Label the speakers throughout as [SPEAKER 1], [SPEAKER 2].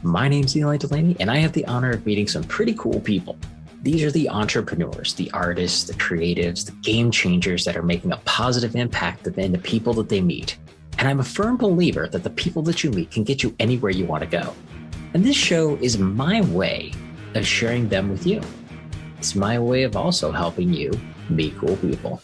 [SPEAKER 1] My name's Delanely, and I have the honor of meeting some pretty cool people. These are the entrepreneurs, the artists, the creatives, the game changers that are making a positive impact in the people that they meet. And I'm a firm believer that the people that you meet can get you anywhere you want to go. And this show is my way of sharing them with you. It's my way of also helping you meet cool people.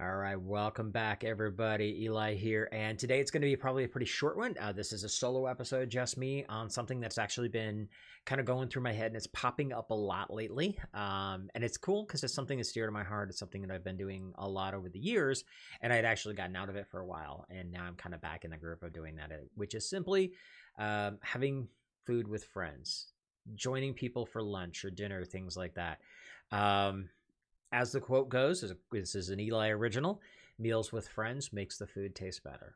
[SPEAKER 2] All right, welcome back, everybody. Eli here, and today it's going to be probably a pretty short one. This is a solo episode, just me, on something that's actually been kind of going through my head, and it's popping up a lot lately. And it's cool because it's something that's dear to my heart. It's something that I've been doing a lot over the years, and I'd actually gotten out of it for a while, and now I'm kind of back in the group of doing that, which is simply having food with friends, joining people for lunch or dinner, things like that. As the quote goes, this is an Eli original, meals with friends makes the food taste better.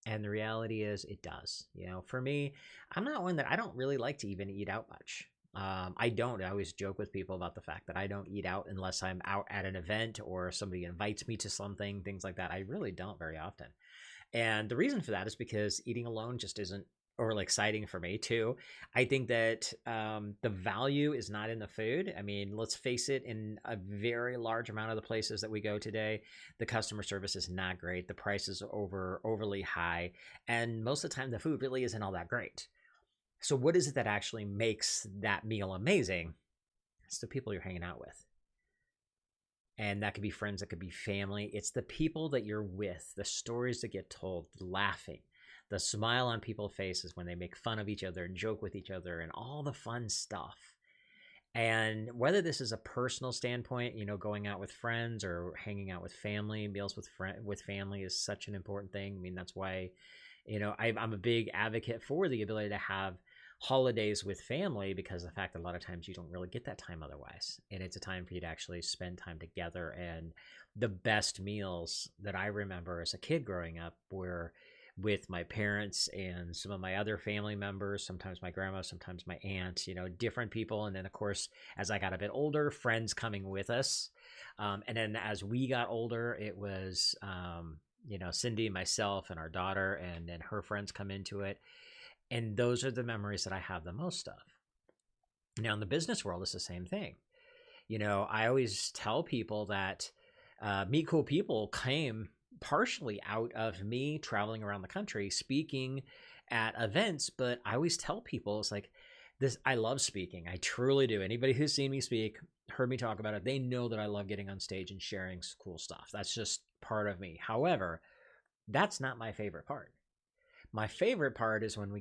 [SPEAKER 2] And the reality is it does. You know, for me, I'm not one that I don't really like to even eat out much. I don't. I always joke with people about the fact that I don't eat out unless I'm out at an event or somebody invites me to something, things like that. I really don't very often. And the reason for that is because eating alone just isn't or exciting for me too. I think that the value is not in the food. I mean, let's face it, in a very large amount of the places that we go today, the customer service is not great. The price is overly high. And most of the time the food really isn't all that great. So what is it that actually makes that meal amazing? It's the people you're hanging out with. And that could be friends, that could be family. It's the people that you're with, the stories that get told, laughing, the smile on people's faces when they make fun of each other and joke with each other and all the fun stuff. And whether this is a personal standpoint, you know, going out with friends or hanging out with family, meals with family is such an important thing. I mean, that's why, you know, I'm a big advocate for the ability to have holidays with family, because of the fact that a lot of times you don't really get that time otherwise. And it's a time for you to actually spend time together. And the best meals that I remember as a kid growing up were with my parents and some of my other family members, sometimes my grandma, sometimes my aunt, you know, different people. And then, of course, as I got a bit older, friends coming with us. And then as we got older, it was, you know, Cindy, myself, and our daughter, and then her friends come into it. And those are the memories that I have the most of. Now, in the business world, it's the same thing. You know, I always tell people that Meet Cool People came partially out of me traveling around the country speaking at events, but I always tell people it's like this. I love speaking. I truly do. Anybody who's seen me speak, heard me talk about it, they know that I love getting on stage and sharing cool stuff. That's just part of me. However, that's not my favorite part. My favorite part is when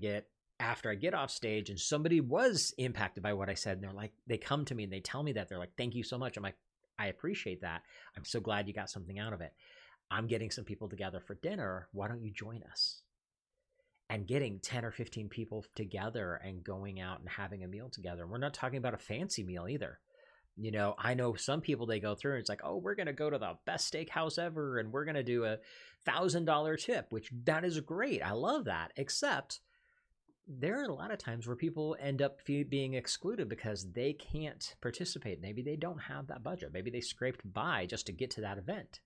[SPEAKER 2] after I get off stage and somebody was impacted by what I said, and they're like, they come to me and they tell me that, they're like, thank you so much. I'm like, I appreciate that. I'm so glad you got something out of it. I'm getting some people together for dinner. Why don't you join us? And getting 10 or 15 people together and going out and having a meal together. We're not talking about a fancy meal either. You know, I know some people, they go through and it's like, oh, we're going to go to the best steakhouse ever and we're going to do $1,000 tip, which that is great. I love that. Except there are a lot of times where people end up being excluded because they can't participate. Maybe they don't have that budget. Maybe they scraped by just to get to that event.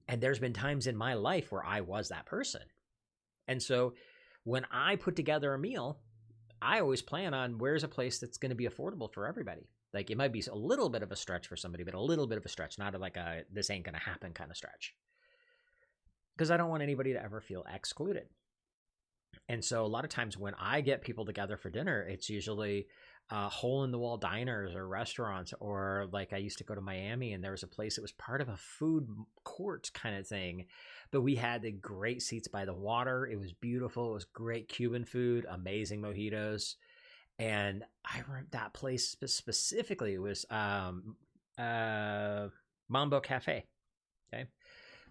[SPEAKER 2] And there's been times in my life where I was that person. And so when I put together a meal, I always plan on where's a place that's going to be affordable for everybody. Like, it might be a little bit of a stretch for somebody, but a little bit of a stretch, not like a this ain't going to happen kind of stretch. Because I don't want anybody to ever feel excluded. And so a lot of times when I get people together for dinner, it's usually hole-in-the-wall diners or restaurants, or like I used to go to Miami and there was a place that was part of a food court kind of thing, but we had the great seats by the water. It was beautiful. It was great Cuban food, amazing mojitos. And I remember that place specifically was Mambo Cafe. Okay.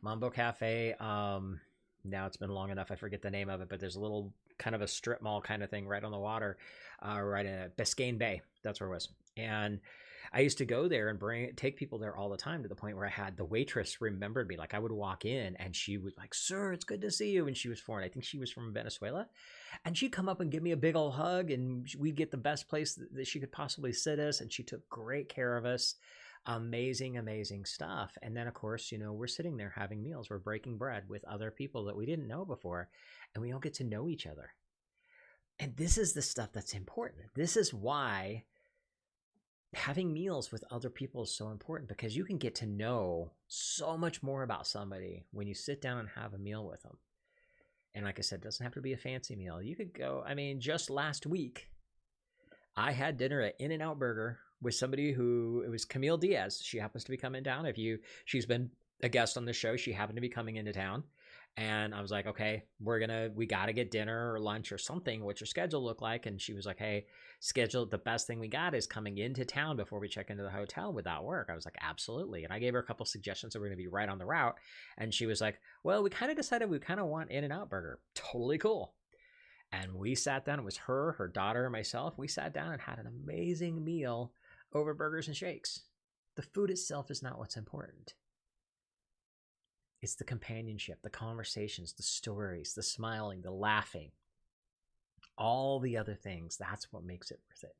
[SPEAKER 2] Mambo Cafe. Now it's been long enough, I forget the name of it, but there's a little kind of a strip mall kind of thing right on the water, right in Biscayne Bay. That's where it was. And I used to go there and take people there all the time, to the point where I had the waitress remembered me. Like, I would walk in and she was like, "Sir, it's good to see you." And she was foreign. I think she was from Venezuela. And she'd come up and give me a big old hug, and we'd get the best place that she could possibly sit us. And she took great care of us. Amazing, amazing stuff. And then, of course, we're sitting there having meals. We're breaking bread with other people that we didn't know before, and we all get to know each other. And this is the stuff that's important. This is why having meals with other people is so important, because you can get to know so much more about somebody when you sit down and have a meal with them. And like I said, it doesn't have to be a fancy meal. You could go, just last week, I had dinner at In-N-Out Burger with somebody it was Camille Diaz. She happens to be coming down. She's been a guest on the show. She happened to be coming into town. And I was like, okay, we got to get dinner or lunch or something. What's your schedule look like? And she was like, hey, the best thing we got is coming into town before we check into the hotel. Would that work? I was like, absolutely. And I gave her a couple suggestions that were going to be right on the route. And she was like, well, we kind of decided we kind of want In-N-Out Burger. Totally cool. And we sat down. It was her daughter, and myself. We sat down and had an amazing meal over burgers and shakes. The food itself is not what's important. It's the companionship, the conversations, the stories, the smiling, the laughing, all the other things. That's what makes it worth it.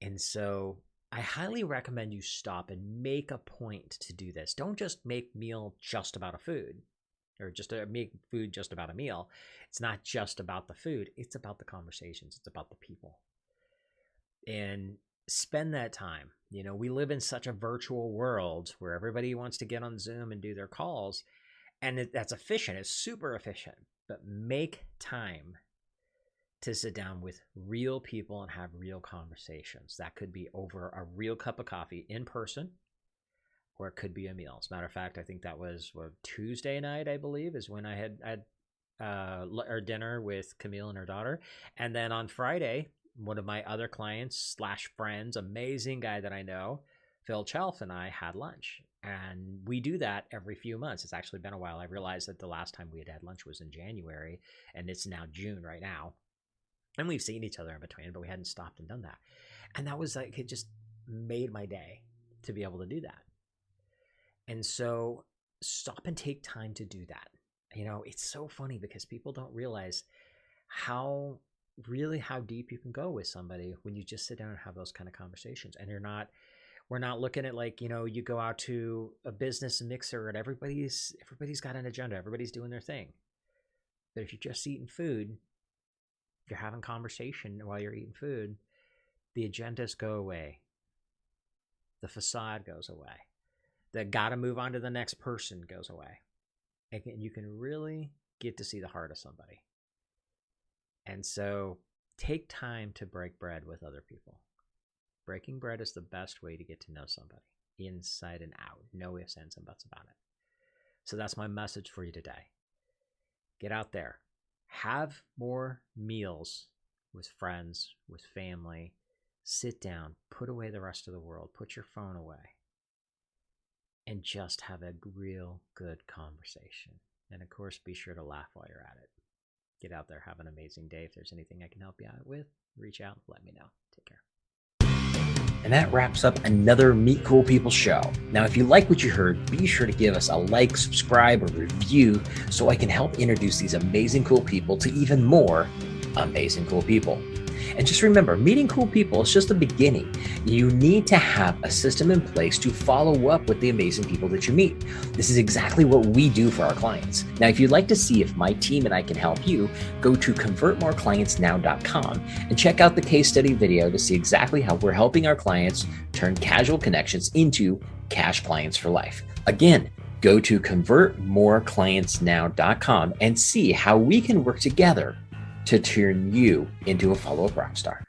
[SPEAKER 2] And so I highly recommend you stop and make a point to do this. Don't just make meal just about a food, or just make food just about a meal. It's not just about the food. It's about the conversations. It's about the people. And spend that time. We live in such a virtual world where everybody wants to get on Zoom and do their calls, and that's efficient. It's super efficient. But make time to sit down with real people and have real conversations. That could be over a real cup of coffee in person, or it could be a meal. As a matter of fact, I think that was Tuesday night, I believe, is when I had our dinner with Camille and her daughter. And then on Friday, one of my other clients / friends, amazing guy that I know, Phil Chelf, and I had lunch. And we do that every few months. It's actually been a while. I realized that the last time we had lunch was in January, and it's now June right now. And we've seen each other in between, but we hadn't stopped and done that. And that was like, it just made my day to be able to do that. And so stop and take time to do that. It's so funny because people don't realize how deep you can go with somebody when you just sit down and have those kind of conversations. And we're not looking at like, you go out to a business mixer and everybody's got an agenda. Everybody's doing their thing. But if you're just eating food, you're having conversation while you're eating food, the agendas go away. The facade goes away. The gotta move on to the next person goes away. And you can really get to see the heart of somebody. And so take time to break bread with other people. Breaking bread is the best way to get to know somebody inside and out. No ifs, ands, and buts about it. So that's my message for you today. Get out there. Have more meals with friends, with family. Sit down. Put away the rest of the world. Put your phone away. And just have a real good conversation. And of course, be sure to laugh while you're at it. Get out there, have an amazing day. If there's anything I can help you out with, reach out, let me know. Take care.
[SPEAKER 1] And that wraps up another Meet Cool People show. Now, if you like what you heard, be sure to give us a like, subscribe, or review so I can help introduce these amazing cool people to even more amazing cool people. And just remember, meeting cool people is just the beginning. You need to have a system in place to follow up with the amazing people that you meet. This is exactly what we do for our clients. Now, if you'd like to see if my team and I can help you, go to convertmoreclientsnow.com and check out the case study video to see exactly how we're helping our clients turn casual connections into cash clients for life. Again, go to convertmoreclientsnow.com and see how we can work together to turn you into a follow-up rock star.